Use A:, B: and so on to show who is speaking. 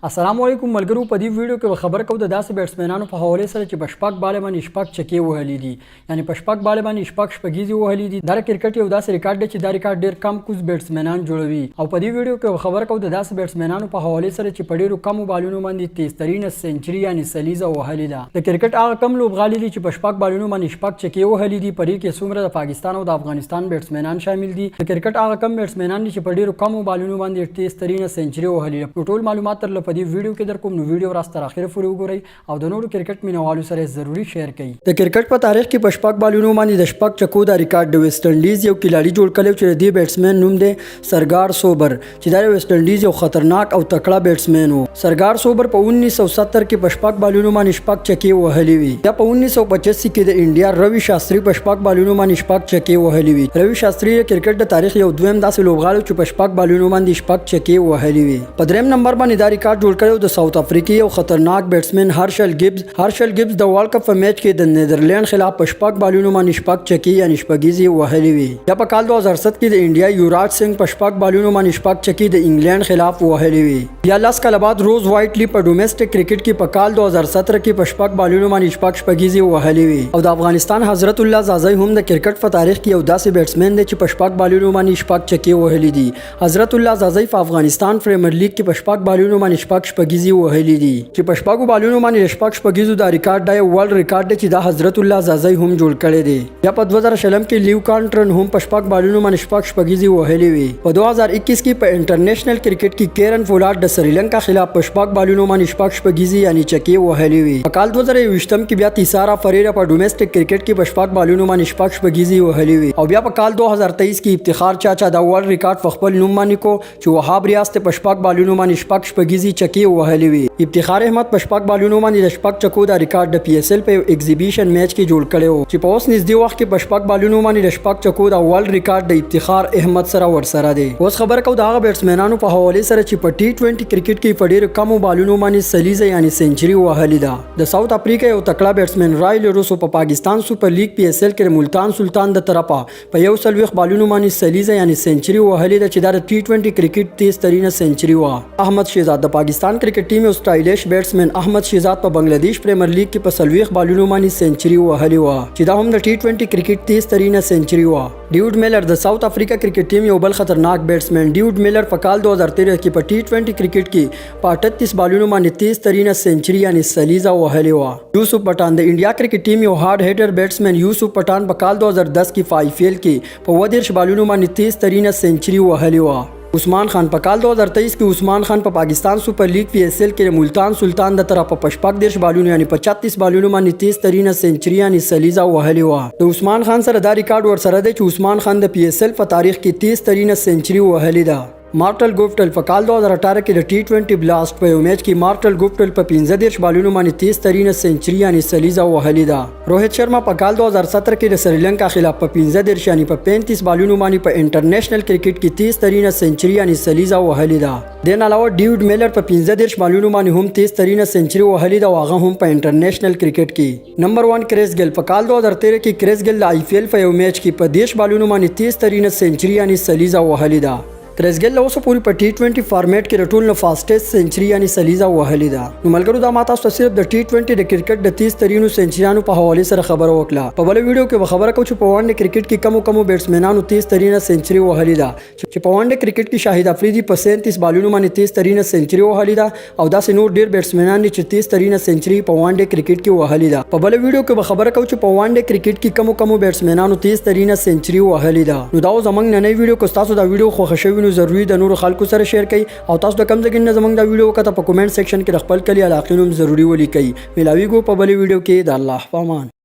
A: السلام علیکم ملګرو. په دې ویډیو کې خبر کوم د داسې بیټسمنانو په حواله سره چې بشپک بالا باندې شپک چکی وهلي دي، یعنی بشپک بالا باندې شپک شپګیزي وهلي دي. دا کرکټ یو داسې ریکارډ دی چې دا ریکارډ ډیر کم کوز بیټسمنان جوړوي. او په دې ویډیو کې خبر کوم د داسې بیټسمنانو په حواله سره چې په ډیرو کم بالونو باندې 13 سنچري یعنی سلیزه وهلي ده. د کرکټ هغه کم لوبغالي دي چې بشپک بالونو باندې شپک چکی وهلي دي. په دې کې څومره د پاکستان او د افغانستان بیټسمنان شامل دي. د کرکټ هغه کم بیټسمنان دي چې په ډیرو کم بالونو باندې 13 سنچري وهلي دي. ټول معلومات تر په دې ویډیو کې در کوم. نو ویډیو راست تر اخره پورې وګورئ او د نورو کرکټ مینوالو سره ضروری شیر کړئ. د کرکټ په تاریخ کې بشپک بالونو باندې د شپک چکو دا ریکارډ د ویسټ انډیز یو کلاړي جوړ کړی چې د بیټسمن نوم دی سرګار سوبر، چې دا ویسټ انډیز یو خطرناک او تکړه بیټسمن وو. سرګار سوبر په 1970 کې بشپک بالونو باندې شپک چکی وهلي وي. یا په 1985 کې د انډیا روي شاستري بشپک بالونو باندې شپک چکی وهلي وي. روي شاستري کرکټ د تاریخ یو دویم داسې لوبغاړی چې بشپک بالونو باندې شپک چکی وهلي وي. په دریم نمبر باندې دا ریکارډ جوړ کړی د ساوث افریقي یو خطرناک بیټسمن هرشل ګیبز د ورلد کپ په میچ کې د نیدرلینډ خلاف په شپک بالونو باندې شپک چکی یعنی شپګیزي وهلي وي. یا په کال 2007 کې د انډیا یوراج سنگ په شپک بالونو باندې شپک چکی د انګلند خلاف وهلي وي. یا لاس کال بعد روز وایټلی په ډومېسټک کرکټ کې په کال 2017 کې په شپک بالونو باندې شپک شپګیزي وهلي وي. او د افغانستان حضرت الله زازی هم د کرکټ په تاریخ کې یو داسې بیټسمن دی چې په شپک بالونو باندې شپک چکی وهلي دي. حضرت الله زازی په افغانستان پریمیر لیګ کې په شپک بالونو باندې شپک شپګیزي وهلي دي. چې په شپږو بالونو باندې شپږ شپږیزو دا ریکارډ دی ورلد ریکارډ دی چې دا حضرت الله زازی هم جوړ کړی دی. یا په 2000 کې لیو کانټرن هم په شپږ بالونو باندې شپږ شپږیزي وهلي وي. په 2021 کې په انټرنیشنل کرکټ کې کیرن فولارډ د سریلانکا خلاف په شپږ بالونو باندې شپږ شپږیزي یعنی چکی وهلي وي. په کال 2020 کې بیا تیسارا فریرا په ډومېسټک کرکټ کې په شپږ بالونو باندې شپږ شپږیزي وهلي وي. او بیا په کال 2023 کې افتخار چاچا دا ورلد ریکارډ په خپل نوم باندې کو چې وهاب ریاست په شپږ بالونو باندې شپږ شپږیزي چکی وهلي وي. افتخار احمد په شپږ بالونو باندې د شپږ چکو دا ریکارډ د پی اس ال په ایگزیبیشن میچ کې جوړ کړی و چې په اوس نږدې وخت کې په شپږ بالونو باندې د شپږ چکو دا ورلد ریکارډ د افتخار احمد سره ورسره دی. اوس خبر کو دا بیټسمنانو په حواله سره چې په ټي 20 کرکټ کې په ډېر کم بالونو باندې سلیزه یعنی سنچري وهلي ده. د ساوث افریقا یو تکړه بیټسمن رایل روسو په پاکستان سپر لیګ پی اس ال کې ملتان سلطان د طرفه په یو سلويخ بالونو باندې سلیزه یعنی سنچري وهلي ده چې دا د ټي 20 کرکټ 13 سنچري و. احمد شهزاد د پاکستان کرکټ ټیم یو سټایلیش بیټسمن احمد شهزاد په بنگلاديش پریمیر لیګ کې په سلويخ بالونو باندې سنچري وهلي و چې دا هم د ټي 20 کرکټ 13 سنچري و. ډیوډ میلر د ساوث افریقا کرکټ ټیم یو بل خطرناک بیټسمن ډیوډ میلر په کال 2013 کې په ټي 20 کرکټ کې په 38 بالونو باندې 13 سنچري یعنی سلیزه وهلي و. یوسف پټان د انډیا کرکټ ټیم یو هارد هیټر بیټسمن یوسف پټان په کال 2010 کې په آی پی ایل کې په 13 بالونو باندې 13 سنچري وهلي و. عثمان خان په کال 2023 کې عثمان خان په پاکستان سپر لیګ پی اس ال کې ملتان سلطان د طرفه په شپږ دیرش بالونو یعنی 35 بالونو باندې 13 سنچري یعنی سلیزه وهلي و. د عثمان خان سره دا ریکارډ ورسره دی چې عثمان خان د پی اس ال په تاریخ کې 13 سنچري وهلي ده. مارټل ګوفټل په کال 2018 کې د ټي 20 بلاست په یو میچ کې مارټل ګوفټل په 15 بالونو باندې 13 سنچري یعنی سلیزه وهلي ده. روهیت شرما په کال 2017 کې د سریلانکا خلاف په 15 یعنی په 35 بالونو باندې په انټرنیشنل کرکټ کې 13 سنچري یعنی سلیزه وهلي ده. دین علاوه ډیوډ میلر په 15 بالونو باندې هم 13 سنچري وهلي ده او هغه هم په انټرنیشنل کرکټ کې. نمبر 1 کریس ګیل په کال 2013 کې کریس ګیل د آی پی ایل په یو میچ کې په 10 بالونو باندې 13 سنچري یعنی سلیزه وهلي ده. کریس ګیل اوس پوری په ټي 20 فارمیټ کې رټول نه فاستیسټ سنچري یعنی سلیزه وهلي ده. نو ملګرو دا ماته تاسو صرف د ټي 20 د کرکټ د 13 سنچریانو په حواله سره خبرو وکړه. په بل ویډیو کې به خبره کوم چې په وانډ کرکټ کې کم بیټسمنانو 13 سنچري وهلي ده چې په وانډ کرکټ کې شاهد افریدي په 37 بالونو باندې 13 سنچري وهلي ده او داسې نور ډیر بیټسمنان دي چې 13 سنچري په وانډ کرکټ کې وهلي ده. په بل ویډیو کې به خبره کوم چې په وانډ کرکټ کې کم بیټسمنانو 13 سنچري وهلي ده. نو دا زمنګ نن ویډیو کو تاسو دا ویډیو خو خوښوي نو ضروري د نور خلکو سره شیر کړئ او تاسو د کم ځای نه زمونږ دا ویډیو کته په کومنټ سیکشن کې خپل کلی علاقې نوم ضروری ولیکئ. ملاویږو په بل ویډیو کې د الله په امان.